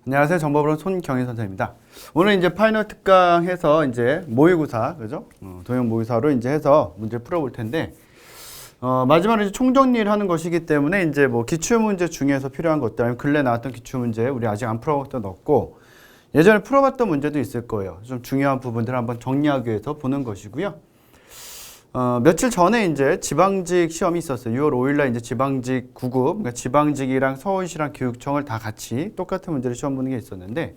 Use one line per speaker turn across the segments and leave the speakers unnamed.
안녕하세요. 정보브론 손경인 선생입니다. 오늘 이제 파이널 특강해서 이제 모의고사, 그죠? 도형 모의사로 이제 해서 문제 풀어볼 텐데, 마지막으로 이제 총정리를 하는 것이기 때문에 이제 뭐 기출문제 중에서 필요한 것들, 아니면 근래 나왔던 기출문제, 우리 아직 안 풀어봤던 거 없고, 예전에 풀어봤던 문제도 있을 거예요. 좀 중요한 부분들을 한번 정리하기 위해서 보는 것이고요. 며칠 전에 이제 지방직 시험이 있었어요. 6월 5일날 이제 지방직 9급, 그러니까 지방직이랑 서울시랑 교육청을 다 같이 똑같은 문제를 시험 보는 게 있었는데,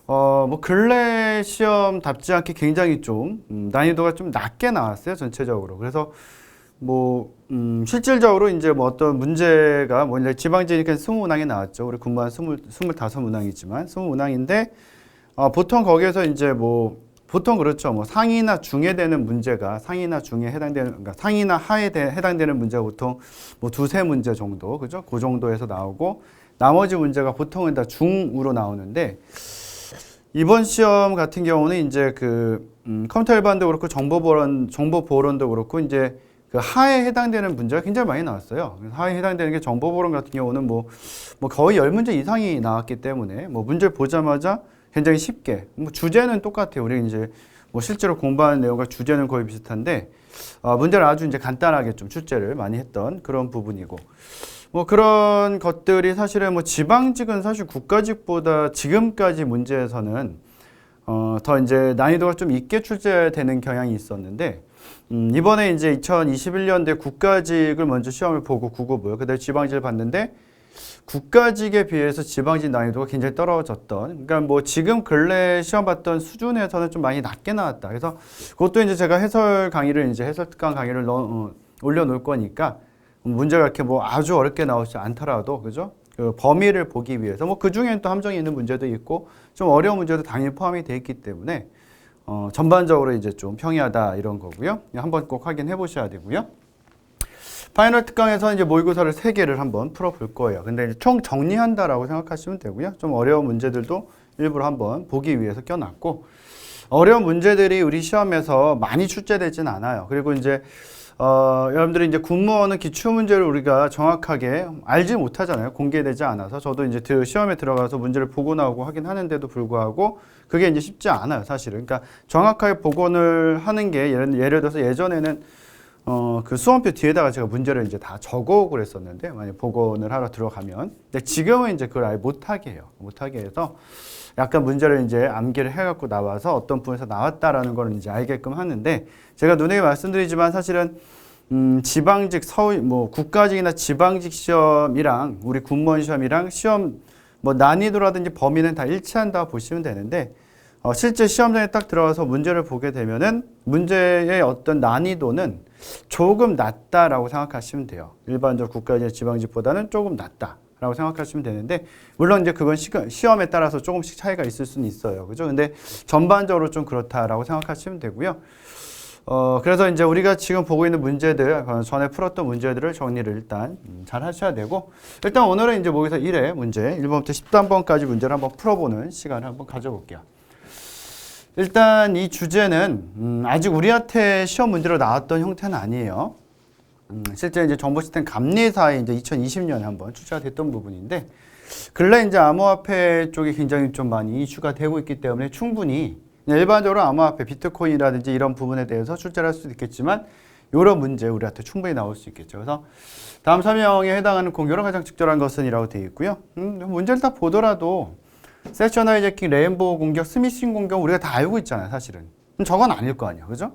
뭐 근래 시험답지 않게 굉장히 좀 난이도가 좀 낮게 나왔어요, 전체적으로. 그래서 뭐 실질적으로 이제 뭐 어떤 문제가 뭐 지방직이니까 20문항이 나왔죠. 우리 공부한 25문항이지만 20문항인데 보통 거기에서 이제 뭐 보통 그렇죠. 뭐 상이나 중에 되는 문제가 상이나 중에 해당되는, 그러니까 상이나 하에 해당되는 문제가 보통 뭐 두세 문제 정도, 그죠? 그 정도에서 나오고 나머지 문제가 보통은 다 중으로 나오는데 이번 시험 같은 경우는 이제 그 컴퓨터 일반도 그렇고 정보 보론도 그렇고 이제 그 하에 해당되는 문제가 굉장히 많이 나왔어요. 하에 해당되는 게 정보 보론 같은 경우는 뭐 거의 10문제 이상이 나왔기 때문에 뭐 문제를 보자마자 굉장히 쉽게, 뭐 주제는 똑같아요. 우리 이제 뭐 실제로 공부하는 내용과 주제는 거의 비슷한데, 문제를 아주 이제 간단하게 좀 출제를 많이 했던 그런 부분이고, 뭐 그런 것들이 사실은 뭐 지방직은 사실 국가직보다 지금까지 문제에서는 더 이제 난이도가 좀 있게 출제되는 경향이 있었는데, 이번에 이제 2021년도에 국가직을 먼저 시험을 보고 9급을, 그다음에 지방직을 봤는데, 국가직에 비해서 지방직 난이도가 굉장히 떨어졌던, 그러니까 뭐 지금 근래 시험 봤던 수준에서는 좀 많이 낮게 나왔다. 그래서 그것도 이제 제가 해설 강의를 이제 해설 특강 강의를 올려놓을 거니까 문제가 이렇게 뭐 아주 어렵게 나오지 않더라도, 그죠? 그 범위를 보기 위해서 뭐 그 중에는 또 함정이 있는 문제도 있고 좀 어려운 문제도 당연히 포함이 돼 있기 때문에 전반적으로 이제 좀 평이하다 이런 거고요. 한번 꼭 확인해 보셔야 되고요. 파이널 특강에서 이제 모의고사를 3개를 한번 풀어볼 거예요. 근데 이제 총 정리한다라고 생각하시면 되고요. 좀 어려운 문제들도 일부러 한번 보기 위해서 껴놨고, 어려운 문제들이 우리 시험에서 많이 출제되진 않아요. 그리고 이제, 여러분들이 이제 군무원은 기출문제를 우리가 정확하게 알지 못하잖아요. 공개되지 않아서. 저도 이제 시험에 들어가서 문제를 보고 나오고 하긴 하는데도 불구하고 그게 이제 쉽지 않아요, 사실은. 그러니까 정확하게 복원을 하는 게 예를 들어서 예전에는 그 수험표 뒤에다가 제가 문제를 이제 다 적어오고 그랬었는데, 만약 복원을 하러 들어가면. 근데 지금은 이제 그걸 아예 못하게 해요. 못하게 해서 약간 문제를 이제 암기를 해갖고 나와서 어떤 부분에서 나왔다라는 걸 이제 알게끔 하는데, 제가 누누이 말씀드리지만 사실은, 지방직, 서울, 뭐 국가직이나 지방직 시험이랑 우리 군무원 시험이랑 시험 뭐 난이도라든지 범위는 다 일치한다 보시면 되는데, 실제 시험장에 딱 들어가서 문제를 보게 되면은 문제의 어떤 난이도는 조금 낮다라고 생각하시면 돼요. 일반적으로 국가직, 지방직보다는 조금 낮다라고 생각하시면 되는데, 물론 이제 그건 시험에 따라서 조금씩 차이가 있을 수는 있어요. 그죠? 근데 전반적으로 좀 그렇다라고 생각하시면 되고요. 그래서 이제 우리가 지금 보고 있는 문제들, 전에 풀었던 문제들을 정리를 일단 잘 하셔야 되고, 일단 오늘은 이제 모의고사 1회 문제, 1번부터 13번까지 문제를 한번 풀어보는 시간을 한번 가져볼게요. 일단 이 주제는 아직 우리한테 시험 문제로 나왔던 형태는 아니에요. 실제 이제 정보시스템 감리사에 이제 2020년에 한번 출제가 됐던 부분인데, 근래 이제 암호화폐 쪽이 굉장히 좀 많이 이슈가 되고 있기 때문에 충분히 일반적으로 암호화폐, 비트코인이라든지 이런 부분에 대해서 출제를 할 수도 있겠지만, 이런 문제 우리한테 충분히 나올 수 있겠죠. 그래서 다음 설명에 해당하는 공교로 가장 적절한 것은 이라고 되어 있고요. 문제를 다 보더라도 세션 하이제킹, 레인보우 공격, 스미싱 공격 우리가 다 알고 있잖아요, 사실은. 저건 아닐 거 아니에요, 그죠?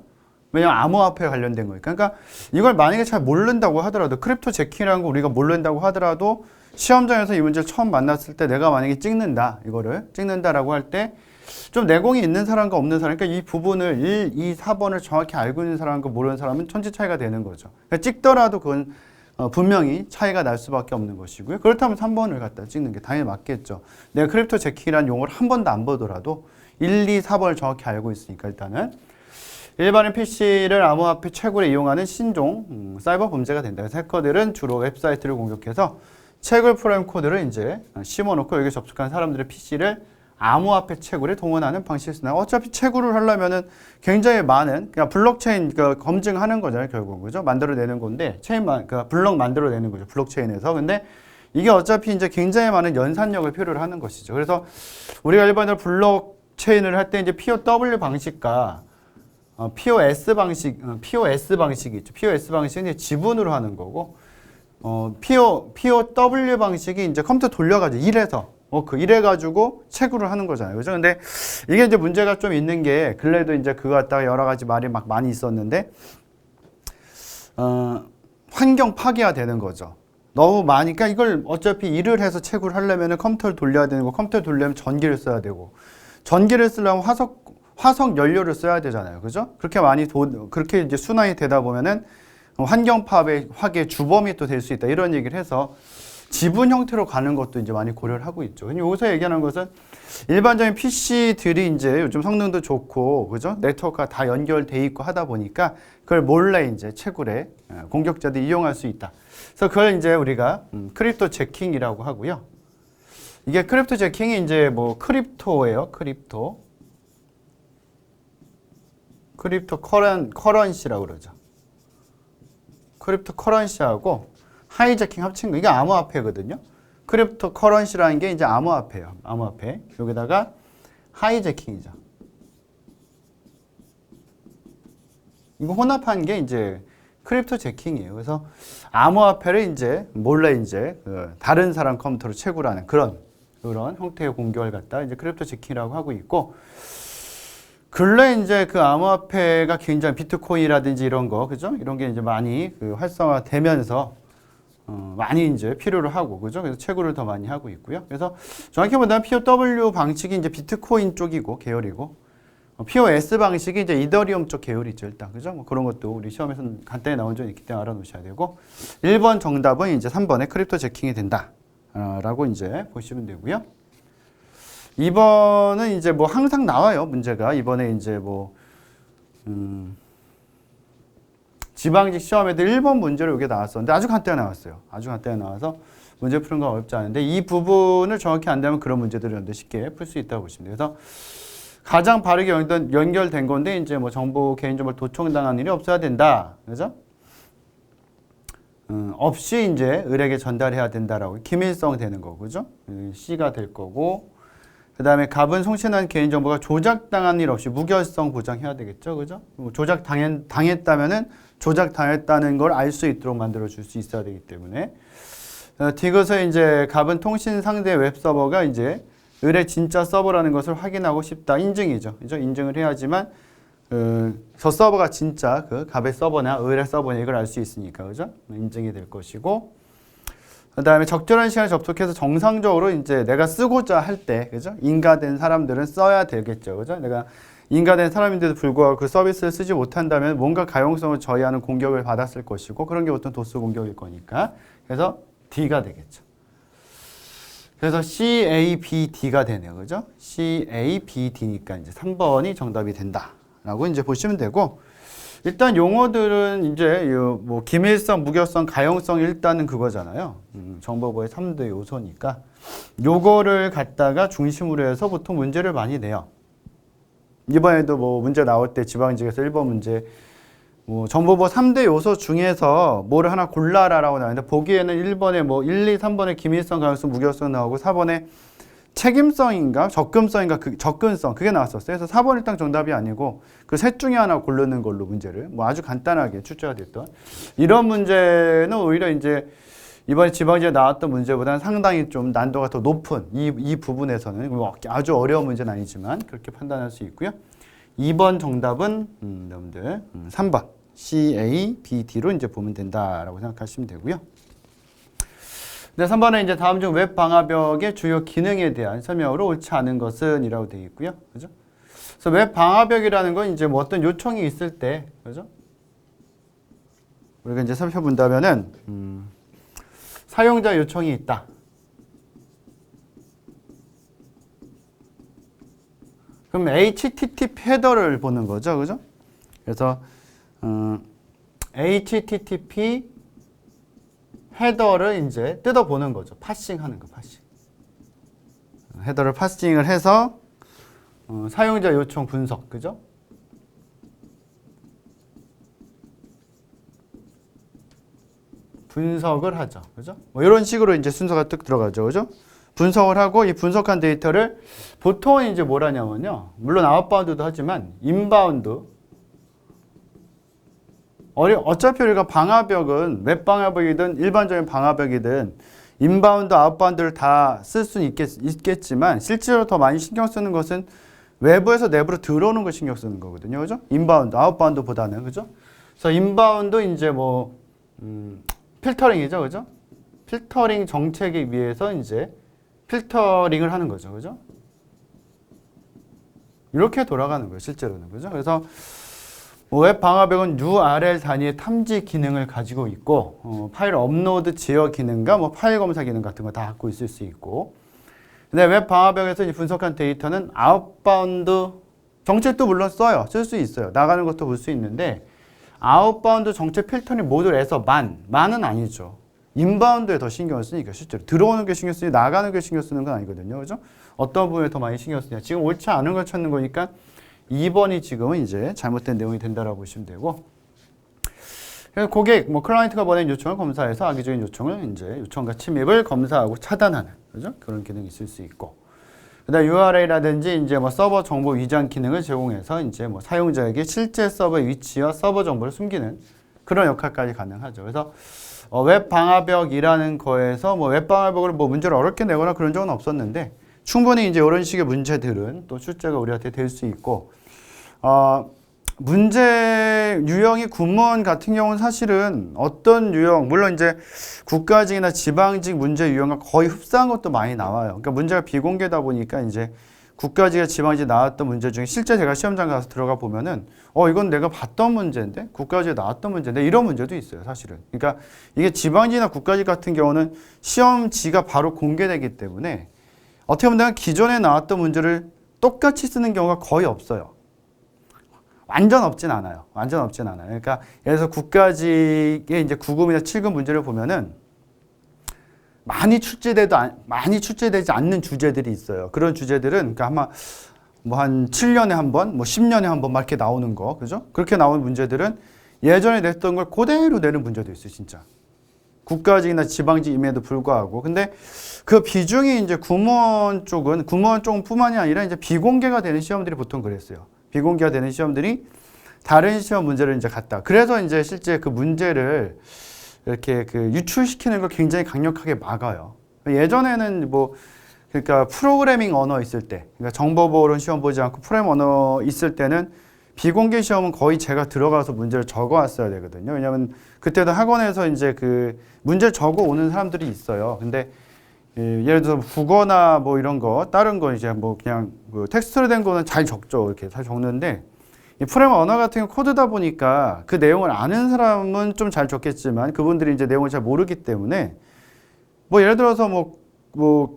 왜냐면 암호화폐에 관련된 거니까. 그러니까 이걸 만약에 잘 모른다고 하더라도, 크립토 제킹이라는 거 우리가 모른다고 하더라도 시험장에서 이 문제를 처음 만났을 때 내가 만약에 이거를 찍는다라고 할 때 좀 내공이 있는 사람과 없는 사람, 그러니까 이 부분을 1, 2, 4번을 정확히 알고 있는 사람과 모르는 사람은 천지 차이가 되는 거죠. 그러니까 찍더라도 그건 분명히 차이가 날 수밖에 없는 것이고요. 그렇다면 3번을 갖다 찍는 게 당연히 맞겠죠. 내가 크립토 제킹이라는 용어를 한 번도 안 보더라도 1, 2, 4번을 정확히 알고 있으니까 일단은 일반인 PC를 암호화폐 채굴에 이용하는 신종 사이버 범죄가 된다. 그래서 해커들은 주로 웹사이트를 공격해서 채굴 프로그램 코드를 이제 심어놓고 여기 접속한 사람들의 PC를 암호화폐 채굴에 동원하는 방식을 쓰나. 어차피 채굴을 하려면은 굉장히 많은, 그냥 블록체인 검증하는 거잖아요, 결국. 그죠? 만들어내는 건데, 블록 만들어내는 거죠, 블록체인에서. 근데 이게 어차피 이제 굉장히 많은 연산력을 필요로 하는 것이죠. 그래서 우리가 일반적으로 블록체인을 할 때 이제 POW 방식과 POS 방식이 있죠. POS 방식은 이제 지분으로 하는 거고, POW 방식이 이제 컴퓨터 돌려가지고 이래가지고 채굴을 하는 거잖아요. 그죠? 근데 이게 이제 문제가 좀 있는 게, 근래에도 이제 그거 갖다가 여러 가지 말이 막 많이 있었는데, 환경 파괴가 되는 거죠. 너무 많으니까 이걸 어차피 일을 해서 채굴을 하려면 컴퓨터를 돌려야 되는 거, 컴퓨터를 돌려면 전기를 써야 되고, 전기를 쓰려면 화석 연료를 써야 되잖아요. 그죠? 그렇게 이제 순환이 되다 보면은 환경 파괴 주범이 또 될 수 있다. 이런 얘기를 해서 지분 형태로 가는 것도 이제 많이 고려를 하고 있죠. 여기서 얘기하는 것은 일반적인 PC들이 이제 요즘 성능도 좋고, 그죠? 네트워크가 다 연결돼 있고 하다 보니까 그걸 몰래 이제 채굴에 공격자들이 이용할 수 있다. 그래서 그걸 이제 우리가 크립토 제킹이라고 하고요. 이게 크립토 제킹이 이제 뭐 크립토예요. 크립토 커런시라고 그러죠. 크립토 커런시하고 하이제킹 합친 거. 이게 암호화폐거든요. 크립토 커런시라는 게 이제 암호화폐예요. 암호화폐. 여기다가 하이제킹이죠. 이거 혼합한 게 이제 크립토 제킹이에요. 그래서 암호화폐를 이제 몰래 이제 다른 사람 컴퓨터로 채굴하는 그런 형태의 공격을 갖다 이제 크립토 제킹이라고 하고 있고, 근래 이제 그 암호화폐가 굉장히 비트코인이라든지 이런 거, 그죠? 이런 게 이제 많이 활성화되면서 많이 이제 필요로 하고, 그죠? 그래서 채굴을 더 많이 하고 있고요. 그래서 정확히 보면 POW 방식이 이제 비트코인 쪽이고 계열이고, POS 방식이 이제 이더리움 쪽 계열이죠, 일단. 그죠? 뭐 그런 것도 우리 시험에서 간단히 나온 적이 있기 때문에 알아놓으셔야 되고, 1번 정답은 이제 3번에 크립토 제킹이 된다. 라고 이제 보시면 되고요. 2번은 이제 뭐 항상 나와요, 문제가. 이번에 이제 뭐, 지방직 시험에도 1번 문제로 이게 나왔었는데 아주 간단히 나왔어요. 아주 간단히 나와서 문제 푸는 건 어렵지 않은데, 이 부분을 정확히 안다면 그런 문제들을 쉽게 풀 수 있다고 보시면 돼요. 그래서 가장 바르게 연결된 건데, 이제 뭐 정보, 개인정보를 도청당한 일이 없어야 된다. 그죠? 없이 이제 을에게 전달해야 된다라고 기밀성 되는 거고, 그죠? C가 될 거고, 그 다음에 갑은 송신한 개인정보가 조작당한 일 없이 무결성 보장해야 되겠죠, 그죠? 조작당했다면은 조작당했다는 걸 알 수 있도록 만들어줄 수 있어야 되기 때문에, 디귿에 이제 갑은 통신 상대 웹서버가 이제 을의 진짜 서버라는 것을 확인하고 싶다. 인증이죠, 그죠? 인증을 해야지만 저 서버가 진짜 그 갑의 서버나 을의 서버냐 이걸 알 수 있으니까, 그죠? 인증이 될 것이고, 그 다음에 적절한 시간에 접속해서 정상적으로 이제 내가 쓰고자 할 때, 그죠? 인가된 사람들은 써야 되겠죠, 그죠? 내가 인가된 사람인데도 불구하고 그 서비스를 쓰지 못한다면 뭔가 가용성을 저해하는 공격을 받았을 것이고, 그런 게 보통 도스 공격일 거니까. 그래서 D가 되겠죠. 그래서 CABD가 되네요, 그죠? CABD니까 이제 3번이 정답이 된다. 라고 이제 보시면 되고, 일단 용어들은 이제 뭐 기밀성, 무결성, 가용성 일단은 그거잖아요. 정보보호의 3대 요소니까 요거를 갖다가 중심으로 해서 보통 문제를 많이 내요. 이번에도 뭐 문제 나올 때 지방직에서 1번 문제 뭐 정보보호 3대 요소 중에서 뭐를 하나 골라라라고 나오는데, 보기에는 1번에 뭐 1, 2, 3번에 기밀성, 가용성, 무결성 나오고 4번에 책임성인가 접근성인가 접근성 그게 나왔었어요. 그래서 4번 일단 정답이 아니고 그 셋 중에 하나 고르는 걸로 문제를 뭐 아주 간단하게 출제가 됐던 이런 문제는 오히려 이제 이번에 지방지에 나왔던 문제보다는 상당히 좀 난도가 더 높은 이 부분에서는 뭐 아주 어려운 문제는 아니지만 그렇게 판단할 수 있고요. 2번 정답은 여러분들 3번 CABD로 이제 보면 된다라고 생각하시면 되고요. 네, 3번에 이제 다음 중 웹 방화벽의 주요 기능에 대한 설명으로 옳지 않은 것은 이라고 되어 있고요. 그죠? 그래서 웹 방화벽이라는 건 이제 뭐 어떤 요청이 있을 때, 그죠? 우리가 이제 살펴본다면은, 사용자 요청이 있다. 그럼 HTTP 헤더를 보는 거죠. 그죠? 그래서, HTTP 헤더를 이제 뜯어보는 거죠. 파싱 하는 거, 파싱. 헤더를 파싱을 해서 사용자 요청 분석, 그죠? 분석을 하죠. 그죠? 뭐 이런 식으로 이제 순서가 뚝 들어가죠. 그죠? 분석을 하고 이 분석한 데이터를 보통은 이제 뭘 하냐면요. 물론 아웃바운드도 하지만 인바운드. 어차피 우리가 방화벽은 웹 방화벽이든 일반적인 방화벽이든 인바운드, 아웃바운드를 다 쓸 수는 있겠지만 실제로 더 많이 신경 쓰는 것은 외부에서 내부로 들어오는 걸 신경 쓰는 거거든요. 그죠? 인바운드, 아웃바운드보다는. 그죠? 그래서 인바운드 이제 뭐 필터링이죠. 그죠? 필터링 정책에 위해서 이제 필터링을 하는 거죠. 그죠? 이렇게 돌아가는 거예요. 실제로는. 그죠? 그래서 웹 방화벽은 URL 단위의 탐지 기능을 가지고 있고 파일 업로드 제어 기능과 뭐 파일 검사 기능 같은 거 다 갖고 있을 수 있고 근데 웹 방화벽에서 분석한 데이터는 아웃바운드 정책도 물론 써요. 쓸 수 있어요. 나가는 것도 볼 수 있는데 아웃바운드 정책 필터링 모듈에서 만은 아니죠. 인바운드에 더 신경을 쓰니까 실제로 들어오는 게 신경 쓰지 나가는 게 신경 쓰는 건 아니거든요. 그죠? 어떤 부분에 더 많이 신경 쓰냐. 지금 옳지 않은 걸 찾는 거니까 2번이 지금은 이제 잘못된 내용이 된다라고 보시면 되고 그래서 고객, 클라이언트가 보낸 요청을 검사해서 악의적인 요청을 이제 요청과 침입을 검사하고 차단하는 그죠? 그런 기능이 있을 수 있고 그다음 URL이라든지 이제 서버 정보 위장 기능을 제공해서 이제 사용자에게 실제 서버의 위치와 서버 정보를 숨기는 그런 역할까지 가능하죠. 그래서 웹 방화벽이라는 거에서 웹 방화벽을 문제를 어렵게 내거나 그런 적은 없었는데 충분히 이제 이런 식의 문제들은 또 출제가 우리한테 될 수 있고 문제 유형이 군무원 같은 경우는 사실은 어떤 유형 물론 이제 국가직이나 지방직 문제 유형과 거의 흡사한 것도 많이 나와요. 그러니까 문제가 비공개다 보니까 이제 국가직이나 지방직 나왔던 문제 중에 실제 제가 시험장 가서 들어가 보면은 이건 내가 봤던 문제인데 국가직에 나왔던 문제인데 이런 문제도 있어요. 사실은. 그러니까 이게 지방직이나 국가직 같은 경우는 시험지가 바로 공개되기 때문에 어떻게 보면 기존에 나왔던 문제를 똑같이 쓰는 경우가 거의 없어요. 완전 없진 않아요. 그러니까 예를 들어서 국가직의 이제 9급이나 7급 문제를 보면은 많이 출제되지 않는 주제들이 있어요. 그런 주제들은 그러니까 아마 한 7년에 한 번, 10년에 한 번 막 이렇게 나오는 거, 그죠? 그렇게 나오는 문제들은 예전에 냈던 걸 그대로 내는 문제도 있어요, 진짜. 국가직이나 지방직임에도 불구하고. 근데 그 비중이 이제 군무원 쪽뿐만이 아니라 이제 비공개가 되는 시험들이 보통 그랬어요. 비공개가 되는 시험들이 다른 시험 문제를 이제 갖다. 그래서 이제 실제 그 문제를 이렇게 유출시키는 걸 굉장히 강력하게 막아요. 예전에는 그러니까 프로그래밍 언어 있을 때, 그러니까 정보보호론 시험 보지 않고 프로그래밍 언어 있을 때는 비공개 시험은 거의 제가 들어가서 문제를 적어 왔어야 되거든요. 왜냐하면 그때도 학원에서 이제 문제를 적어 오는 사람들이 있어요. 근데 예를 들어서 국어나 이런 거, 다른 거 이제 그냥 텍스트로 된 거는 잘 적죠. 이렇게 잘 적는데 이 프로그래밍 언어 같은 경우 코드다 보니까 그 내용을 아는 사람은 좀 잘 적겠지만 그분들이 이제 내용을 잘 모르기 때문에 예를 들어서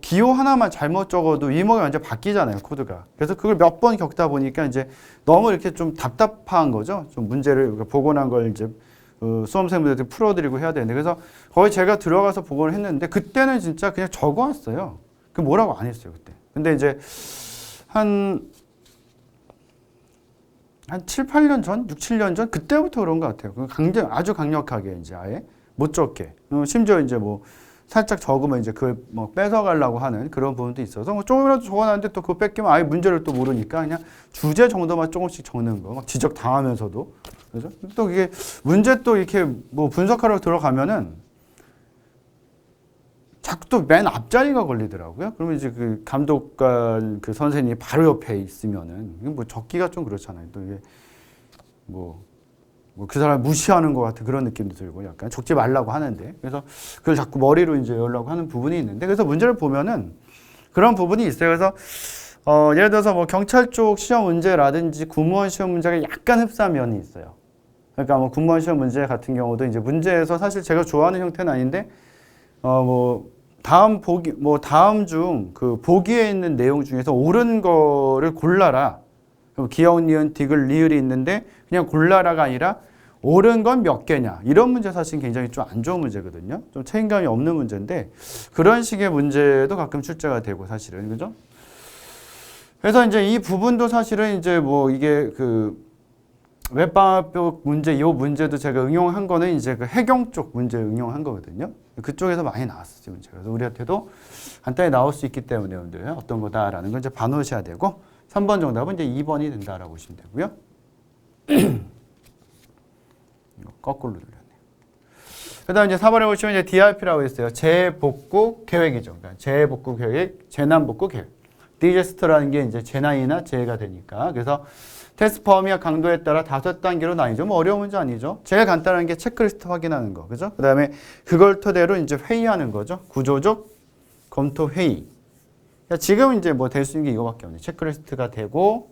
기호 하나만 잘못 적어도 위목이 완전 바뀌잖아요, 코드가. 그래서 그걸 몇 번 겪다 보니까 이제 너무 이렇게 좀 답답한 거죠. 좀 문제를 보고 난 걸 이제 수험생분들한테 풀어드리고 해야 되는데 그래서 거의 제가 들어가서 보고를 했는데 그때는 진짜 그냥 적어왔어요. 그 뭐라고 안 했어요, 그때. 근데 이제 한 7, 8년 전, 6, 7년 전 그때부터 그런 것 같아요. 아주 강력하게 이제 아예 못 적게. 심지어 이제 살짝 적으면 이제 그걸 뺏어가려고 하는 그런 부분도 있어서 조금이라도 적어놨는데 또 그거 뺏기면 아예 문제를 또 모르니까 그냥 주제 정도만 조금씩 적는 거. 지적 당하면서도. 그죠? 또 이게 문제 또 이렇게 분석하러 들어가면은 자꾸 또 맨 앞자리가 걸리더라고요. 그러면 이제 감독관 선생님이 바로 옆에 있으면은 적기가 좀 그렇잖아요. 또 이게 그 사람 무시하는 것 같은 그런 느낌도 들고 약간 적지 말라고 하는데 그래서 그걸 자꾸 머리로 이제 외우려고 하는 부분이 있는데 그래서 문제를 보면은 그런 부분이 있어요. 그래서 예를 들어서 경찰 쪽 시험 문제라든지 군무원 시험 문제가 약간 흡사한 면이 있어요. 그러니까 군무원 시험 문제 같은 경우도 이제 문제에서 사실 제가 좋아하는 형태는 아닌데 다음 중 보기에 있는 내용 중에서 옳은 거를 골라라. 기역, 니은, 디귿, 리을이 있는데 그냥 골라라가 아니라 옳은 건 몇 개냐. 이런 문제 사실 굉장히 좀 안 좋은 문제거든요. 좀 책임감이 없는 문제인데 그런 식의 문제도 가끔 출제가 되고 사실은. 그죠? 그래서 이제 이 부분도 사실은 이제 이게 웹방화벽 문제, 이 문제도 제가 응용한 거는 이제 그 해경 쪽 문제 응용한 거거든요. 그쪽에서 많이 나왔었죠, 문제가. 그래서 우리한테도 간단히 나올 수 있기 때문에 여러분들 어떤 거다라는 걸 이제 봐놓으셔야 되고, 3번 정답은 이제 2번이 된다라고 보시면 되고요. 이거 거꾸로 눌렸네요. 그 다음 이제 4번에 보시면 이제 DRP라고 했어요. 재복구 계획이죠. 그러니까 재복구 계획, 재난복구 계획. 디제스터라는 게 이제 재난이나 재해가 되니까. 그래서 테스트 범위와 강도에 따라 5단계로 나뉘죠. 뭐 어려운 문제 아니죠. 제일 간단한 게 체크리스트 확인하는 거. 그죠? 그 다음에 그걸 토대로 이제 회의하는 거죠. 구조적 검토 회의. 지금 이제 뭐 될 수 있는 게 이거밖에 없네요. 체크리스트가 되고,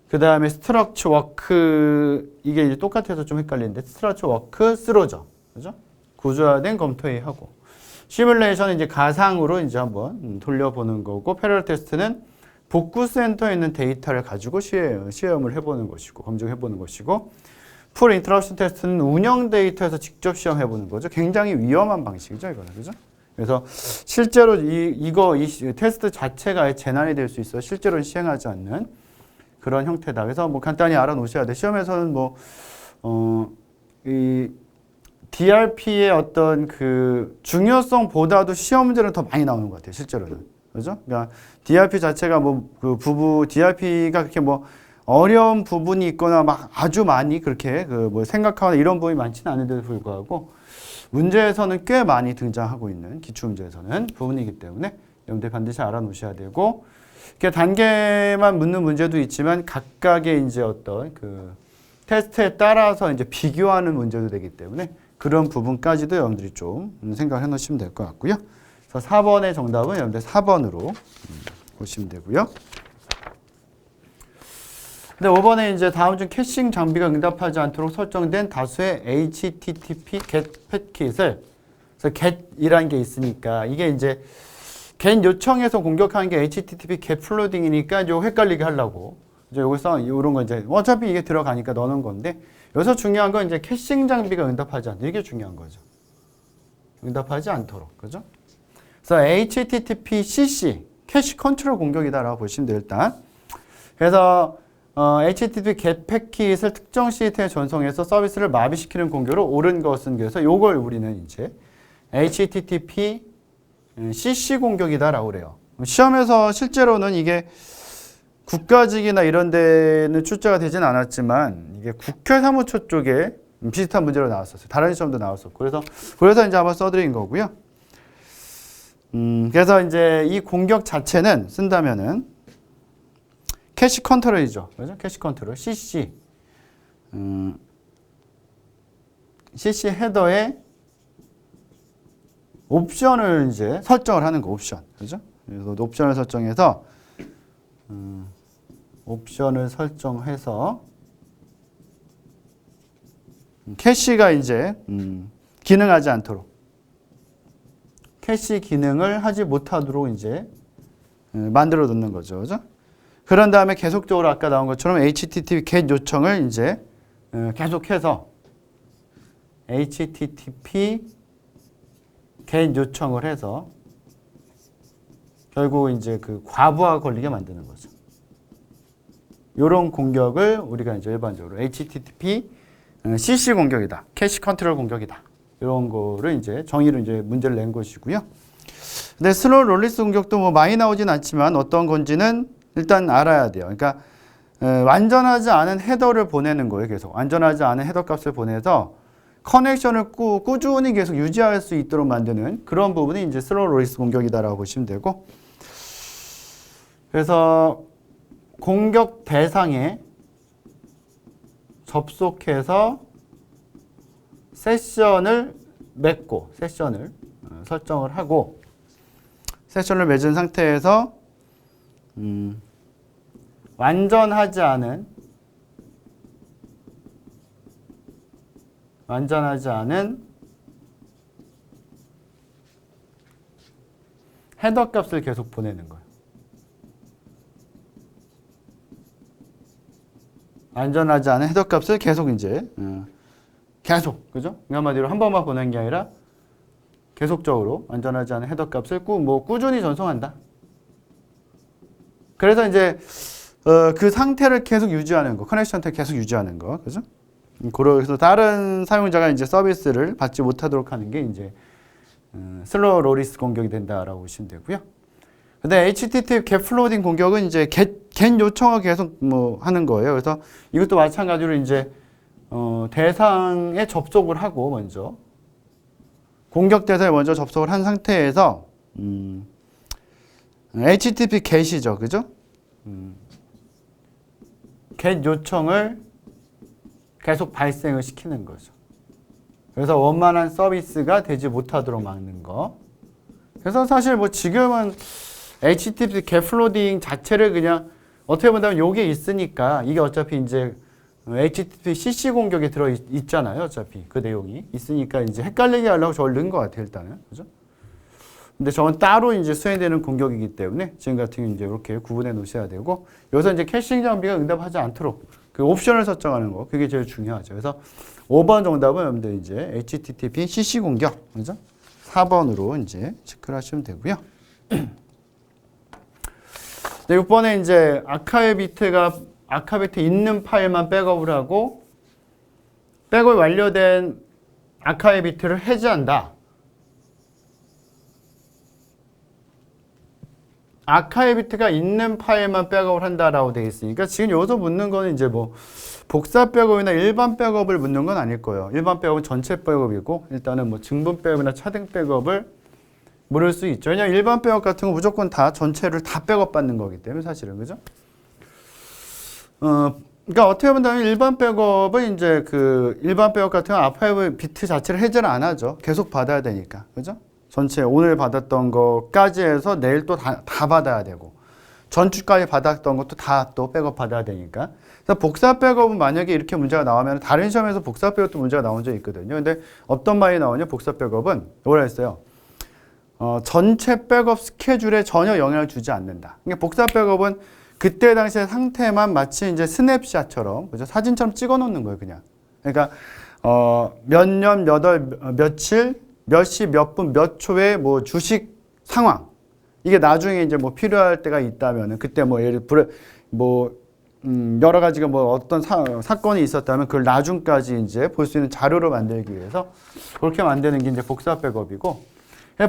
그 다음에 스트럭처 워크, 이게 이제 똑같아서 좀 헷갈리는데, 스트럭처 워크 쓰러져. 그죠? 구조화된 검토 회의 하고. 시뮬레이션은 이제 가상으로 이제 한번 돌려보는 거고, 패러럴 테스트는 복구 센터에 있는 데이터를 가지고 시험을 해보는 것이고, 검증해보는 것이고, 풀 인터럽션 테스트는 운영 데이터에서 직접 시험해보는 거죠. 굉장히 위험한 방식이죠, 이거는. 그죠? 그래서 실제로 이 테스트 자체가 재난이 될 수 있어 실제로는 시행하지 않는 그런 형태다. 그래서 뭐 간단히 알아놓으셔야 돼. 시험에서는 이 DRP의 어떤 그 중요성보다도 시험 문제는 더 많이 나오는 것 같아요, 실제로는. 그죠? 그러니까 DRP 자체가 DRP가 그렇게 뭐 어려운 부분이 있거나 막 아주 많이 그렇게 생각하거나 이런 부분이 많지는 않은데도 불구하고 문제에서는 꽤 많이 등장하고 있는 기출문제에서는 부분이기 때문에 여러분들 반드시 알아놓으셔야 되고, 이렇게 단계만 묻는 문제도 있지만 각각의 이제 어떤 그 테스트에 따라서 이제 비교하는 문제도 되기 때문에 그런 부분까지도 여러분들이 좀 생각해 놓으시면 될 것 같고요. 그래서 4번의 정답은 여러분들 4번으로 보시면 되고요. 근데 5번에 이제 다음 중 캐싱 장비가 응답하지 않도록 설정된 다수의 HTTP GET 패킷을, 그래서 GET이라는 게 있으니까 이게 이제 GET 요청해서 공격하는 게 HTTP GET 플로딩이니까 이제 헷갈리게 하려고 이제 여기서 이런 거 이제 어차피 이게 들어가니까 넣는 건데, 여기서 중요한 건 이제 캐싱 장비가 응답하지 않도록, 이게 중요한 거죠. 응답하지 않도록, 그죠? 그래서 HTTP CC 캐시 컨트롤 공격이다라고 보시면 돼요, 일단. 그래서 HTTP GET 패킷을 특정 시스템에 전송해서 서비스를 마비시키는 공격으로 옳은 것은, 그래서 요걸 우리는 이제 HTTP CC 공격이다라고 그래요. 시험에서 실제로는 이게 국가직이나 이런 데는 출제가 되진 않았지만 이게 국회 사무처 쪽에 비슷한 문제로 나왔었어요. 다른 시험도 나왔었고. 그래서 이제 한번 써드린 거고요. 그래서 이제 이 공격 자체는 쓴다면은 캐시 컨트롤이죠. 그죠? 캐시 컨트롤. CC. CC 헤더에 옵션을 이제 설정을 하는 거, 옵션. 그죠? 그래서 옵션을 설정해서, 옵션을 설정해서, 캐시가 이제, 기능하지 않도록. 캐시 기능을 하지 못하도록 이제, 만들어 놓는 거죠. 그죠? 그런 다음에 계속적으로 아까 나온 것처럼 HTTP GET 요청을 이제 계속해서 HTTP GET 요청을 해서 결국 이제 그 과부하가 걸리게 만드는 거죠. 이런 공격을 우리가 이제 일반적으로 HTTP CC 공격이다, 캐시 컨트롤 공격이다, 이런 거를 이제 정의로 이제 문제를 낸 것이고요. 근데 슬로우 롤리스 공격도 뭐 많이 나오진 않지만 어떤 건지는 일단 알아야 돼요. 그러니까 완전하지 않은 헤더를 보내는 거예요. 계속 완전하지 않은 헤더 값을 보내서 커넥션을 꾸준히 계속 유지할 수 있도록 만드는 그런 부분이 이제 슬로우 롤리스 공격이다라고 보시면 되고, 그래서 공격 대상에 접속해서 세션을 맺고, 세션을 설정을 하고, 세션을 맺은 상태에서 완전하지 않은 헤더 값을 계속 보내는 거예요. 완전하지 않은 헤더 값을 계속 이제 계속, 그죠? 한마디로 한 번만 보내는 게 아니라 계속적으로 완전하지 않은 헤더 값을 꾸준히 전송한다. 그래서 이제 그 상태를 계속 유지하는 거, 커넥션 상태를 계속 유지하는 거, 그죠? 그래서 다른 사용자가 이제 서비스를 받지 못하도록 하는 게 이제 슬로우 로리스 공격이 된다라고 보시면 되고요. 근데 HTTP 겟 플로딩 공격은 이제 겟 요청을 계속 뭐 하는 거예요. 그래서 이것도 마찬가지로 이제 대상에 접속을 하고 먼저 공격 대상에 먼저 접속을 한 상태에서 HTTP 겟이죠, 그죠? 겟 요청을 계속 발생을 시키는 거죠. 그래서 원만한 서비스가 되지 못하도록 막는 거. 그래서 사실 뭐 지금은 HTTP 겟 플로딩 자체를 그냥 어떻게 본다면 요게 있으니까 이게 어차피 이제 HTTP CC 공격에 들어 있잖아요. 어차피 그 내용이 있으니까 이제 헷갈리게 하려고 저걸 넣은 것 같아요. 일단은. 그죠? 근데 저건 따로 이제 수행되는 공격이기 때문에 지금 같은 경우 이제 이렇게 구분해 놓으셔야 되고 여기서 이제 캐싱 장비가 응답하지 않도록 그 옵션을 설정하는 거 그게 제일 중요하죠. 그래서 5번 정답은 여러분들 이제 HTTP CC 공격, 그죠? 4번으로 이제 체크를 하시면 되고요. 6번에 이제 아카이비트 있는 파일만 백업을 하고 백업이 완료된 아카이비트를 해제한다. 아카이비트가 있는 파일만 백업을 한다라고 되어 있으니까 지금 여기서 묻는 거는 이제 뭐 복사 백업이나 일반 백업을 묻는 건 아닐 거예요. 일반 백업은 전체 백업이고 일단은 뭐 증분 백업이나 차등 백업을 물을 수 있죠. 왜냐면 일반 백업 같은 거 무조건 다 전체를 다 백업 받는 거기 때문에 사실은 그죠? 그러니까 어떻게 보면 일반 백업은 이제 그 일반 백업 같은 거 아카이비트 자체를 해제를 안 하죠. 계속 받아야 되니까 그죠? 전체 오늘 받았던 거까지 해서 내일 또 다 받아야 되고 전주까지 받았던 것도 다 또 백업 받아야 되니까. 그래서 복사 백업은 만약에 이렇게 문제가 나오면 다른 시험에서 복사 백업도 문제가 나온 적이 있거든요. 근데 어떤 말이 나오냐? 복사 백업은 뭐라 했어요? 전체 백업 스케줄에 전혀 영향을 주지 않는다. 그러니까 복사 백업은 그때 당시의 상태만 마치 이제 스냅샷처럼 그죠? 사진처럼 찍어 놓는 거예요, 그냥. 그러니까 몇 년, 몇 월, 며칠 몇 시, 몇 분, 몇 초에 뭐 주식 상황. 이게 나중에 이제 뭐 필요할 때가 있다면은 그때 뭐 예를 들어 뭐 여러 가지가 뭐 어떤 사건이 있었다면 그걸 나중까지 이제 볼 수 있는 자료로 만들기 위해서 그렇게 만드는 게 이제 복사 백업이고